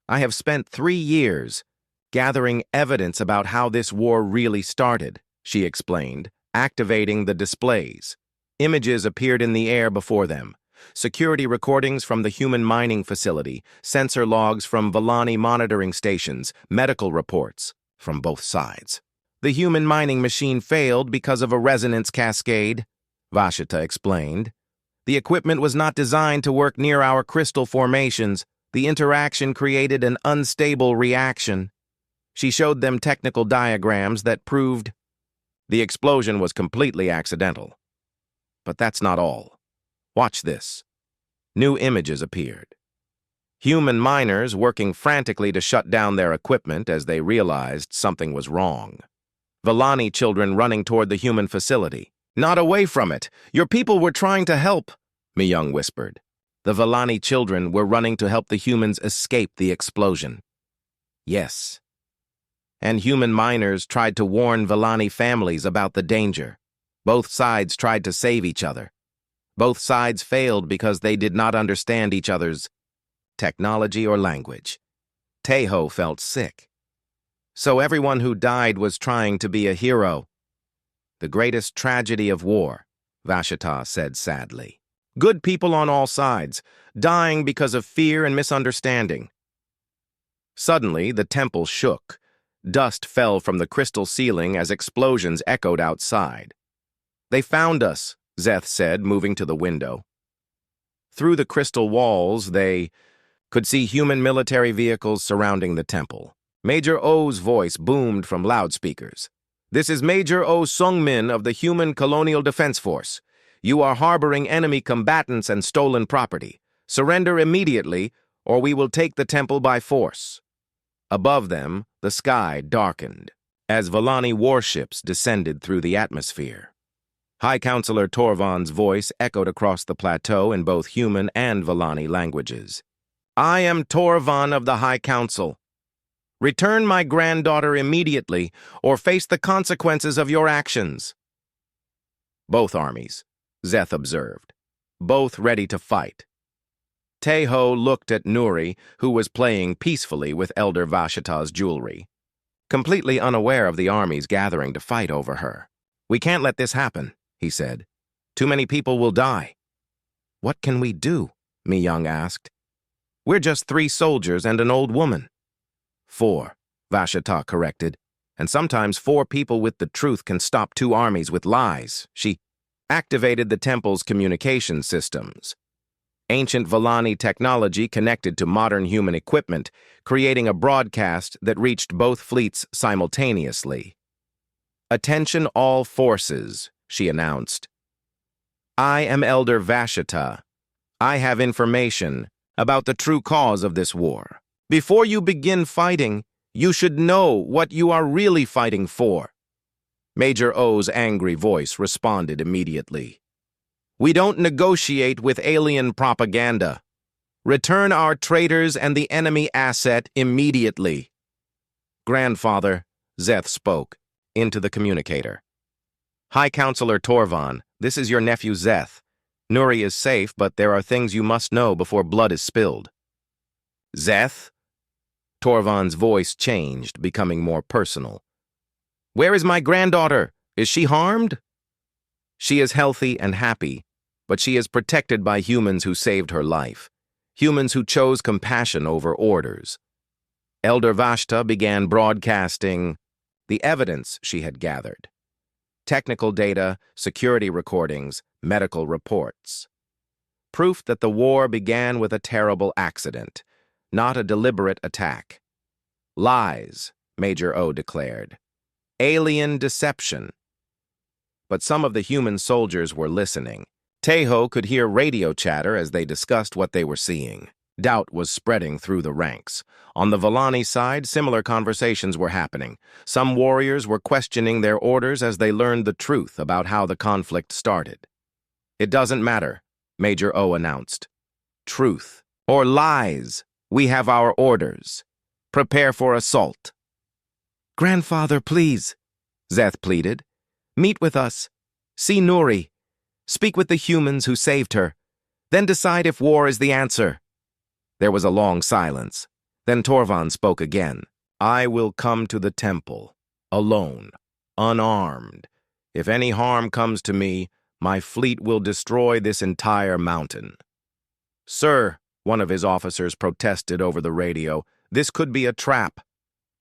"I have spent 3 years gathering evidence about how this war really started," she explained, activating the displays. Images appeared in the air before them. Security recordings from the human mining facility, sensor logs from Volani monitoring stations, medical reports from both sides. "The human mining machine failed because of a resonance cascade," Vashta explained. "The equipment was not designed to work near our crystal formations. The interaction created an unstable reaction." She showed them technical diagrams that proved the explosion was completely accidental. But that's not all. Watch this. New images appeared. Human miners working frantically to shut down their equipment as they realized something was wrong. Volani children running toward the human facility. "Not away from it! Your people were trying to help," Mi-young whispered. The Volani children were running to help the humans escape the explosion. Yes. And human miners tried to warn Volani families about the danger. Both sides tried to save each other. Both sides failed because they did not understand each other's technology or language. Tai-Ho felt sick. So everyone who died was trying to be a hero. "The greatest tragedy of war," Vashta said sadly. "Good people on all sides, dying because of fear and misunderstanding." Suddenly, the temple shook. Dust fell from the crystal ceiling as explosions echoed outside. "They found us," Szeth said, moving to the window. Through the crystal walls, they could see human military vehicles surrounding the temple. Major O's voice boomed from loudspeakers. "This is Major O Sungmin of the Human Colonial Defense Force. You are harboring enemy combatants and stolen property. Surrender immediately, or we will take the temple by force." Above them, the sky darkened as Volani warships descended through the atmosphere. High Counselor Torvan's voice echoed across the plateau in both human and Volani languages. "I am Torvan of the High Council. Return my granddaughter immediately, or face the consequences of your actions." Both armies, Szeth observed, both ready to fight. Tai-Ho looked at Nuri, who was playing peacefully with Elder Vashta's jewelry, completely unaware of the armies gathering to fight over her. "We can't let this happen," he said. "Too many people will die." "What can we do?" Mi-young asked. "We're just 3 soldiers and an old woman." 4, Vashta corrected. and sometimes 4 people with the truth can stop 2 armies with lies. She activated the temple's communication systems. Ancient Volani technology connected to modern human equipment, creating a broadcast that reached both fleets simultaneously. "Attention all forces," she announced. "I am Elder Vashita. I have information about the true cause of this war. Before you begin fighting, you should know what you are really fighting for." Major O's angry voice responded immediately. "We don't negotiate with alien propaganda. Return our traitors and the enemy asset immediately." "Grandfather," Zeth spoke into the communicator. "High Counselor Torvan, this is your nephew Zeth. Nuri is safe, but there are things you must know before blood is spilled." "Zeth?" Torvan's voice changed, becoming more personal. "Where is my granddaughter? Is she harmed?" "She is healthy and happy, but she is protected by humans who saved her life. Humans who chose compassion over orders." Elder Vashta began broadcasting the evidence she had gathered. Technical data, security recordings, medical reports. Proof that the war began with a terrible accident, not a deliberate attack. "Lies," Major O declared. "Alien deception." But some of the human soldiers were listening. Teho could hear radio chatter as they discussed what they were seeing. Doubt was spreading through the ranks. On the Volani side, similar conversations were happening. Some warriors were questioning their orders as they learned the truth about how the conflict started. "It doesn't matter," Major O announced. "Truth or lies, we have our orders. Prepare for assault." "Grandfather, please," Zeth pleaded. "Meet with us. See Nuri. Speak with the humans who saved her. Then decide if war is the answer." There was a long silence. Then Torvan spoke again. "I will come to the temple, alone, unarmed. If any harm comes to me, my fleet will destroy this entire mountain." "Sir," one of his officers protested over the radio, "this could be a trap.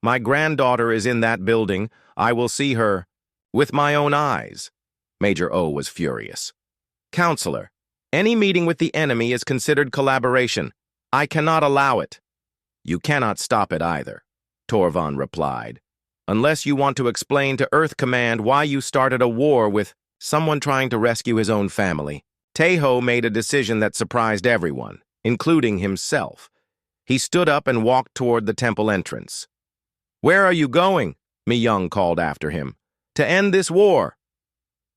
My granddaughter is in that building. I will see her with my own eyes." Major O was furious. "Counselor, any meeting with the enemy is considered collaboration. I cannot allow it." "You cannot stop it either," Torvan replied, "unless you want to explain to Earth Command why you started a war with someone trying to rescue his own family." Teho made a decision that surprised everyone, including himself. He stood up and walked toward the temple entrance. "Where are you going?" Mi-young called after him. "To end this war."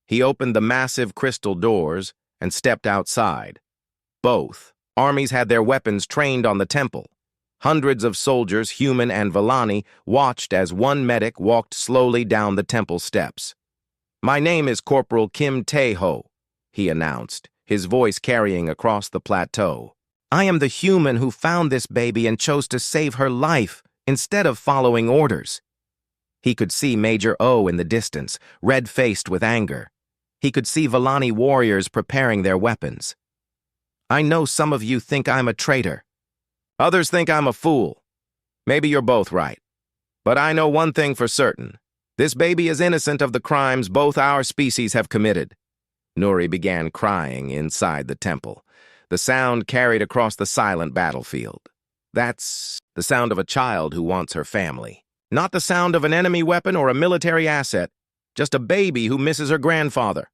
He opened the massive crystal doors and stepped outside. Both armies had their weapons trained on the temple. Hundreds of soldiers, human and Volani, watched as one medic walked slowly down the temple steps. "My name is Corporal Kim Tae-ho," he announced, his voice carrying across the plateau. "I am the human who found this baby and chose to save her life instead of following orders." He could see Major O in the distance, red-faced with anger. He could see Volani warriors preparing their weapons. "I know some of you think I'm a traitor. Others think I'm a fool. Maybe you're both right. But I know one thing for certain. This baby is innocent of the crimes both our species have committed." Nuri began crying inside the temple. The sound carried across the silent battlefield. That's the sound of a child who wants her family. Not the sound of an enemy weapon or a military asset. Just a baby who misses her grandfather.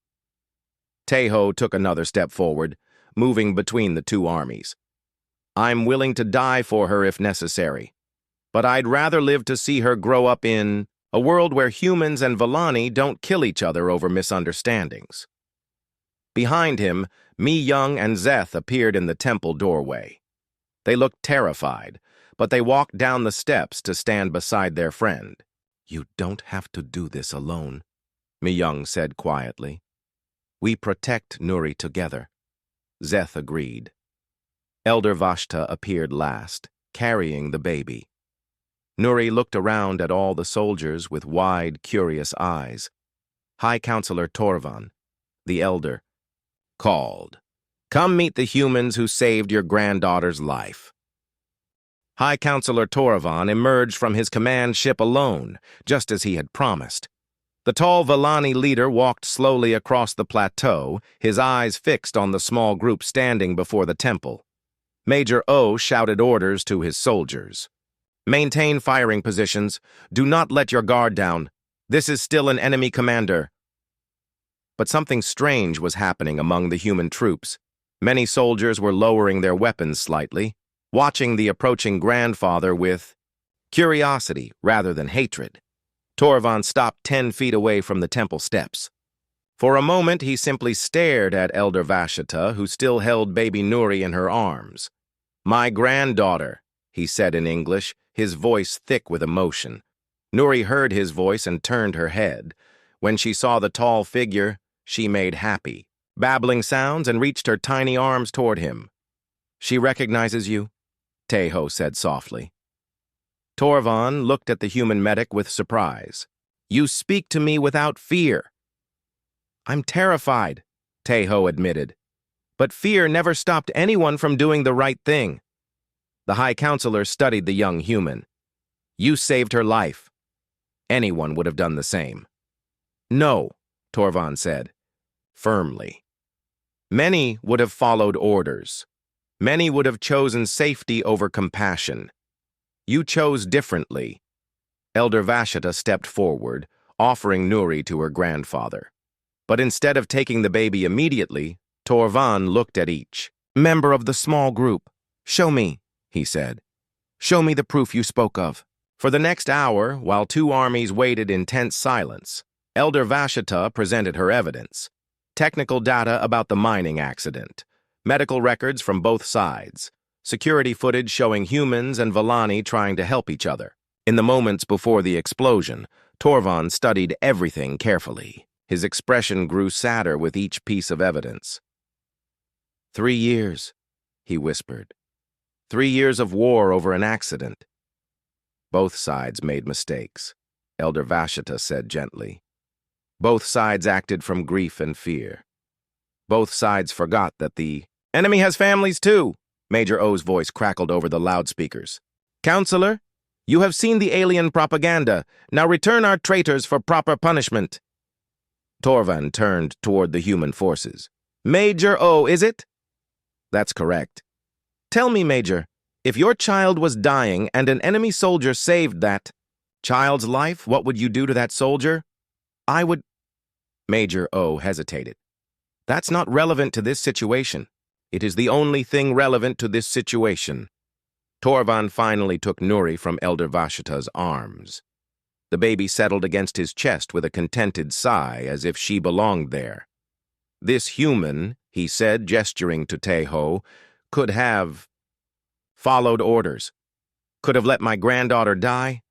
Teho took another step forward, moving between the two armies. "I'm willing to die for her if necessary. But I'd rather live to see her grow up in a world where humans and Volani don't kill each other over misunderstandings." Behind him, Mi-young and Zeth appeared in the temple doorway. They looked terrified, but they walked down the steps to stand beside their friend. "You don't have to do this alone," Mi-young said quietly. "We protect Nuri together." Zeth agreed. Elder Vashta appeared last, carrying the baby. Nuri looked around at all the soldiers with wide, curious eyes. High Counselor Torvan, the elder, called, "Come meet the humans who saved your granddaughter's life." High Counselor Toravan emerged from his command ship alone, just as he had promised. The tall Vallani leader walked slowly across the plateau, his eyes fixed on the small group standing before the temple. Major O shouted orders to his soldiers. Maintain firing positions. Do not let your guard down. This is still an enemy commander. But something strange was happening among the human troops. Many soldiers were lowering their weapons slightly, watching the approaching grandfather with curiosity rather than hatred. Toravan stopped 10 feet away from the temple steps. For a moment, he simply stared at Elder Vashita, who still held baby Nuri in her arms. "My granddaughter," he said in English, his voice thick with emotion. Nuri heard his voice and turned her head. When she saw the tall figure, she made happy, babbling sounds, and reached her tiny arms toward him. "She recognizes you," Teho said softly. Toravan looked at the human medic with surprise. "You speak to me without fear." "I'm terrified," Teho admitted. "But fear never stopped anyone from doing the right thing." The High Counselor studied the young human. "You saved her life. Anyone would have done the same." "No," Toravan said, firmly. "Many would have followed orders. Many would have chosen safety over compassion. You chose differently." Elder Vashita stepped forward, offering Nuri to her grandfather. But instead of taking the baby immediately, Toravan looked at each. "Member of the small group, show me," he said. "Show me the proof you spoke of." For the next hour, while two armies waited in tense silence, Elder Vashita presented her evidence. Technical data about the mining accident, medical records from both sides, security footage showing humans and Vallani trying to help each other. In the moments before the explosion, Toravan studied everything carefully. His expression grew sadder with each piece of evidence. 3 years, he whispered. 3 years of war over an accident. Both sides made mistakes, Elder Vashita said gently. Both sides acted from grief and fear. Both sides forgot that the enemy has families too. Major O's voice crackled over the loudspeakers. "Counselor, you have seen the alien propaganda. Now return our traitors for proper punishment." Toravan turned toward the human forces. "Major O, is it?" "That's correct." "Tell me, Major, if your child was dying and an enemy soldier saved that child's life, what would you do to that soldier?" "I would—" Major O hesitated. "That's not relevant to this situation. It is the only thing relevant to this situation." Toravan finally took Nuri from Elder Vashita's arms. The baby settled against his chest with a contented sigh, as if she belonged there. "This human," he said, gesturing to Teho, "could have followed orders, could have let my granddaughter die,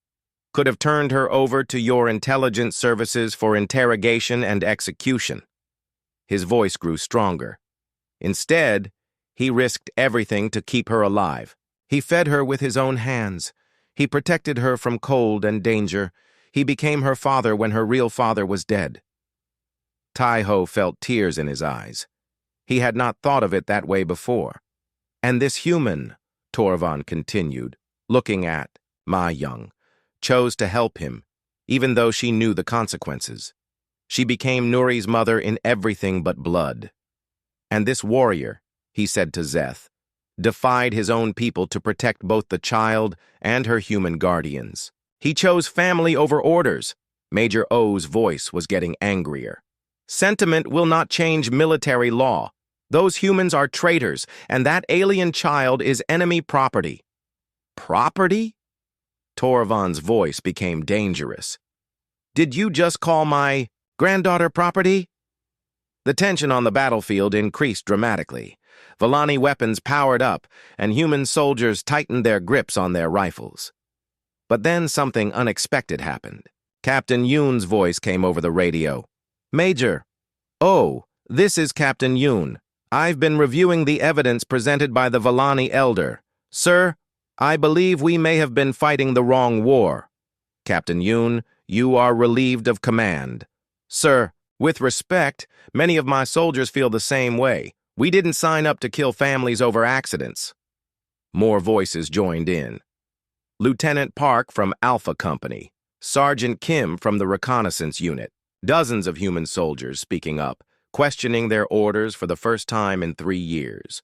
could have turned her over to your intelligence services for interrogation and execution." His voice grew stronger. Instead, he risked everything to keep her alive. He fed her with his own hands. He protected her from cold and danger. He became her father when her real father was dead. Teho felt tears in his eyes. He had not thought of it that way before. "And this human," Toravan continued, looking at Ma Young, "chose to help him, even though she knew the consequences. She became Nuri's mother in everything but blood. And this warrior," he said to Zeth, "defied his own people to protect both the child and her human guardians. He chose family over orders." Major O's voice was getting angrier. "Sentiment will not change military law. Those humans are traitors, and that alien child is enemy property." "Property?" Toravan's voice became dangerous. "Did you just call my granddaughter property?" The tension on the battlefield increased dramatically. Vallani weapons powered up, and human soldiers tightened their grips on their rifles. But then something unexpected happened. Captain Yoon's voice came over the radio. "Major, oh, this is Captain Yoon. I've been reviewing the evidence presented by the Vallani Elder. Sir, I believe we may have been fighting the wrong war. Captain Yoon, you are relieved of command. Sir, with respect, many of my soldiers feel the same way. We didn't sign up to kill families over accidents." More voices joined in. Lieutenant Park from Alpha Company, Sergeant Kim from the Reconnaissance Unit, dozens of human soldiers speaking up, questioning their orders for the first time in 3 years.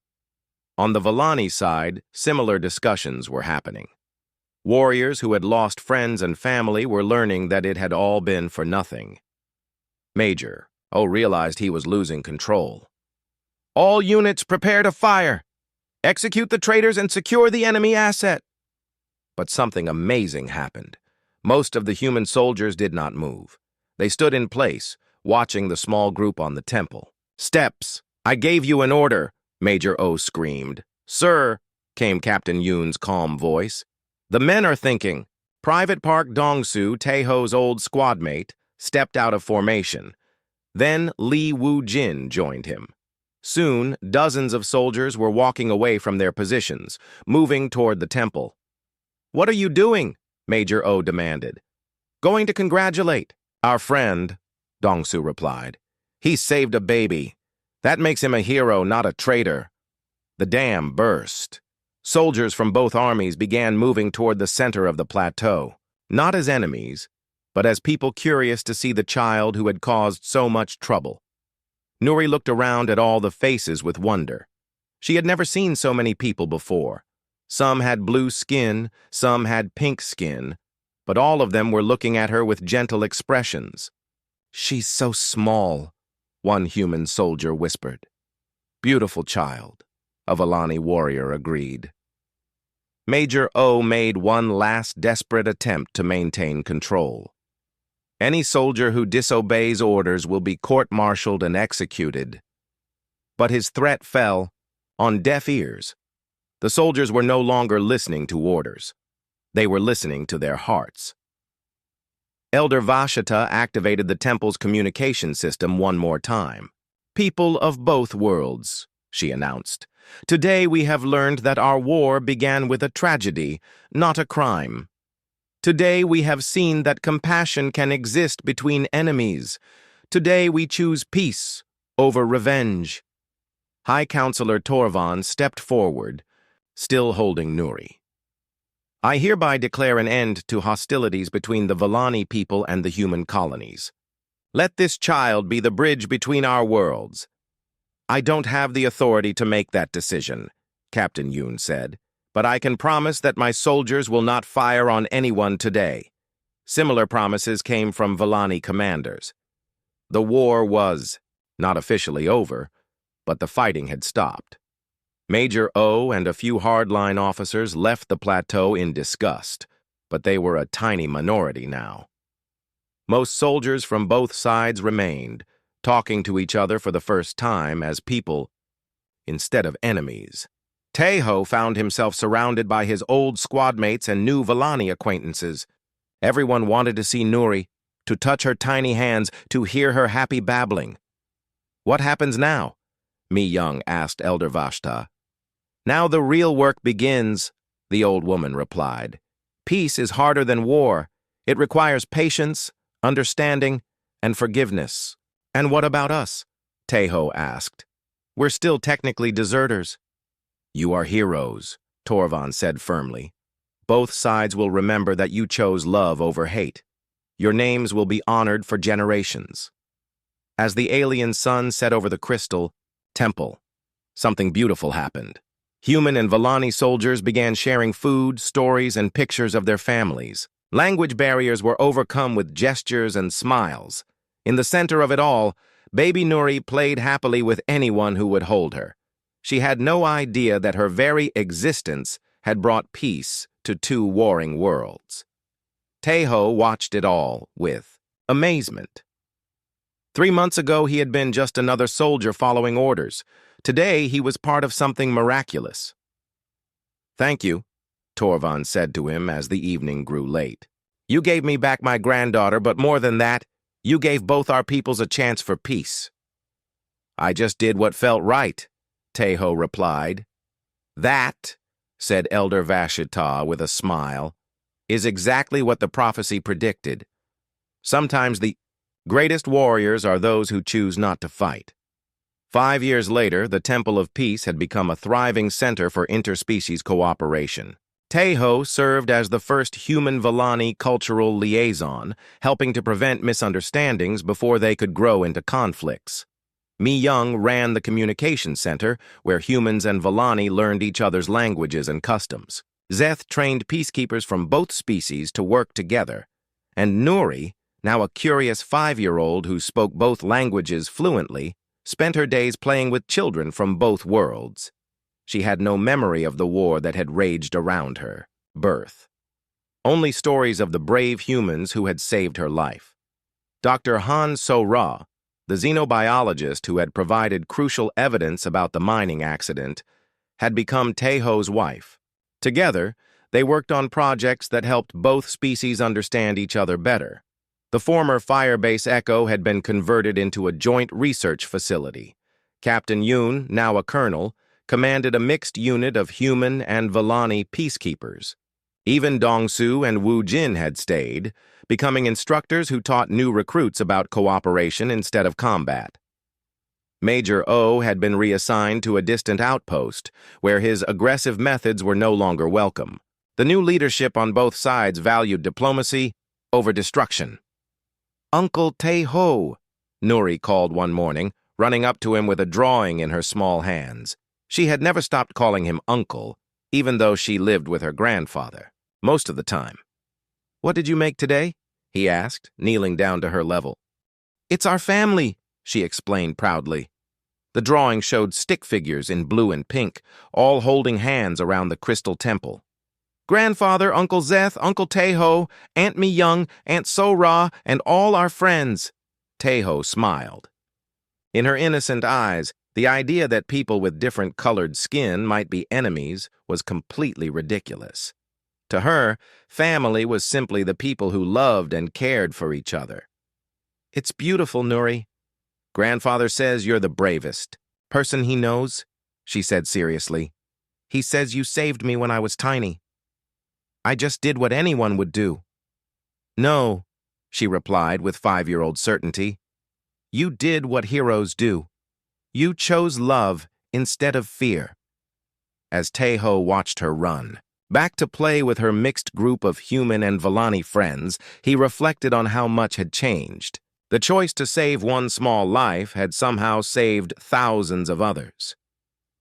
On the Volani side, similar discussions were happening. Warriors who had lost friends and family were learning that it had all been for nothing. Major O realized he was losing control. "All units prepare to fire! Execute the traitors and secure the enemy asset!" But something amazing happened. Most of the human soldiers did not move. They stood in place, watching the small group on the temple. "Steps! I gave you an order!" Major O screamed. "Sir," came Captain Yoon's calm voice. "The men are thinking." Private Park Dong-soo, Taeho's old squad mate, stepped out of formation. Then Lee Woo-jin joined him. Soon, dozens of soldiers were walking away from their positions, moving toward the temple. "What are you doing?" Major O demanded. "Going to congratulate our friend," Dong-soo replied. "He saved a baby. That makes him a hero, not a traitor." The dam burst. Soldiers from both armies began moving toward the center of the plateau, not as enemies, but as people curious to see the child who had caused so much trouble. Nuri looked around at all the faces with wonder. She had never seen so many people before. Some had blue skin, some had pink skin, but all of them were looking at her with gentle expressions. "She's so small," one human soldier whispered. "Beautiful child," a Volani warrior agreed. Major O made one last desperate attempt to maintain control. "Any soldier who disobeys orders will be court-martialed and executed." But his threat fell on deaf ears. The soldiers were no longer listening to orders. They were listening to their hearts. Elder Vashita activated the temple's communication system one more time. "People of both worlds," she announced. "Today we have learned that our war began with a tragedy, not a crime. Today we have seen that compassion can exist between enemies. Today we choose peace over revenge." High Counselor Torvan stepped forward, still holding Nuri. "I hereby declare an end to hostilities between the Volani people and the human colonies. Let this child be the bridge between our worlds." "I don't have the authority to make that decision," Captain Yoon said, "but I can promise that my soldiers will not fire on anyone today." Similar promises came from Volani commanders. The war was not officially over, but the fighting had stopped. Major O and a few hardline officers left the plateau in disgust, but they were a tiny minority now. Most soldiers from both sides remained, talking to each other for the first time as people instead of enemies. Taeho found himself surrounded by his old squad mates and new Volani acquaintances. Everyone wanted to see Nuri, to touch her tiny hands, to hear her happy babbling. "What happens now?" Mi Young asked Elder Vashta. "Now the real work begins," the old woman replied. "Peace is harder than war. It requires patience, understanding, and forgiveness." "And what about us?" Taeho asked. "We're still technically deserters." "You are heroes," Torvan said firmly. "Both sides will remember that you chose love over hate. Your names will be honored for generations." As the alien sun set over the crystal temple, something beautiful happened. Human and Volani soldiers began sharing food, stories, and pictures of their families. Language barriers were overcome with gestures and smiles. In the center of it all, baby Nuri played happily with anyone who would hold her. She had no idea that her very existence had brought peace to two warring worlds. Taeho watched it all with amazement. 3 months ago, he had been just another soldier following orders. Today, he was part of something miraculous. "Thank you," Torvan said to him as the evening grew late. "You gave me back my granddaughter, but more than that, you gave both our peoples a chance for peace." "I just did what felt right," Taeho replied. "That," said Elder Vashita with a smile, "is exactly what the prophecy predicted. Sometimes the greatest warriors are those who choose not to fight." 5 years later, the Temple of Peace had become a thriving center for interspecies cooperation. Teho served as the first human-Vellani cultural liaison, helping to prevent misunderstandings before they could grow into conflicts. Mi Young ran the communication center, where humans and Vellani learned each other's languages and customs. Zeth trained peacekeepers from both species to work together, and Nuri, now a curious 5-year-old who spoke both languages fluently, spent her days playing with children from both worlds. She had no memory of the war that had raged around her, birth. Only stories of the brave humans who had saved her life. Dr. Han So-ra, the xenobiologist who had provided crucial evidence about the mining accident, had become Teho's wife. Together, they worked on projects that helped both species understand each other better. The former Firebase Echo had been converted into a joint research facility. Captain Yoon, now a colonel, commanded a mixed unit of human and Vellani peacekeepers. Even Dongsu and Wu Jin had stayed, becoming instructors who taught new recruits about cooperation instead of combat. Major O had been reassigned to a distant outpost, where his aggressive methods were no longer welcome. The new leadership on both sides valued diplomacy over destruction. "Uncle Teho," Nuri called one morning, running up to him with a drawing in her small hands. She had never stopped calling him uncle, even though she lived with her grandfather, most of the time. "What did you make today?" he asked, kneeling down to her level. "It's our family," she explained proudly. The drawing showed stick figures in blue and pink, all holding hands around the crystal temple. "Grandfather, Uncle Zeth, Uncle Teho, Aunt Mi Young, Aunt So-ra, and all our friends." Teho smiled. In her innocent eyes, the idea that people with different colored skin might be enemies was completely ridiculous. To her, family was simply the people who loved and cared for each other. "It's beautiful, Nuri. Grandfather says you're the bravest person he knows," she said seriously. "He says you saved me when I was tiny. I just did what anyone would do." "No," she replied with 5-year-old certainty. "You did what heroes do. You chose love instead of fear." As Teho watched her run, back to play with her mixed group of human and Vellani friends, he reflected on how much had changed. The choice to save one small life had somehow saved thousands of others.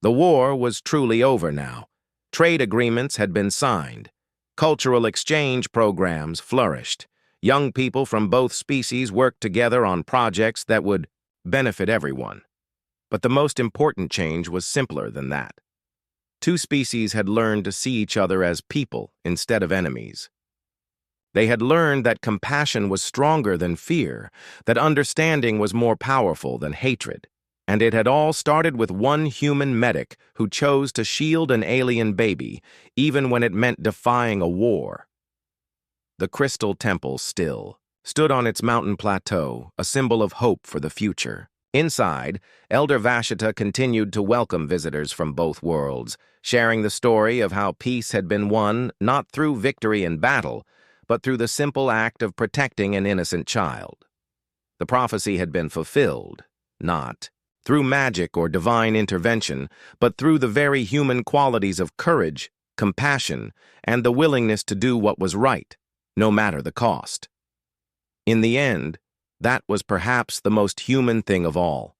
The war was truly over now. Trade agreements had been signed. Cultural exchange programs flourished. Young people from both species worked together on projects that would benefit everyone. But the most important change was simpler than that. Two species had learned to see each other as people instead of enemies. They had learned that compassion was stronger than fear, that understanding was more powerful than hatred. And it had all started with one human medic who chose to shield an alien baby, even when it meant defying a war. The Crystal Temple still stood on its mountain plateau, a symbol of hope for the future. Inside, Elder Vashita continued to welcome visitors from both worlds, sharing the story of how peace had been won not through victory in battle, but through the simple act of protecting an innocent child. The prophecy had been fulfilled, not through magic or divine intervention, but through the very human qualities of courage, compassion, and the willingness to do what was right, no matter the cost. In the end, that was perhaps the most human thing of all.